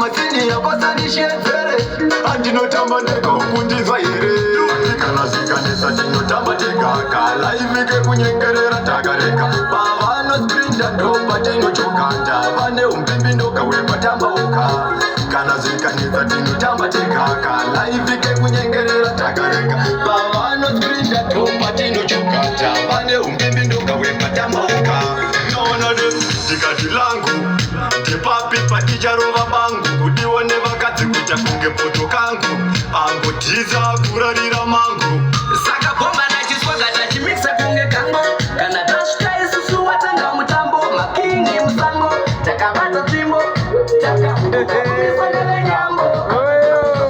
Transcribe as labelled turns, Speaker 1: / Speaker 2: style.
Speaker 1: masini yakosa nishezere andinotamba ndega ukundizwa here kana zikanisa tinotamba tegaka laivike kunyengerera takareka pavanosprinda ndopa tinochokanda vane umpimbi ndoga wematambauka kana zikanisa tinotamba tegaka laivike kunyengerera takareka pavanosprinda ndopa tinochokanda vane umpimbi ndoga wematambauka tikati langu tipapi paticharova bangu kudione vakadzi kuita kunge poto kangu angotiza kurarira mangu
Speaker 2: saka bomba nachiswaga tachimikisa kunge kango kana tasvika isusu watanga mutambo makingi musango takavata tsvimbo taka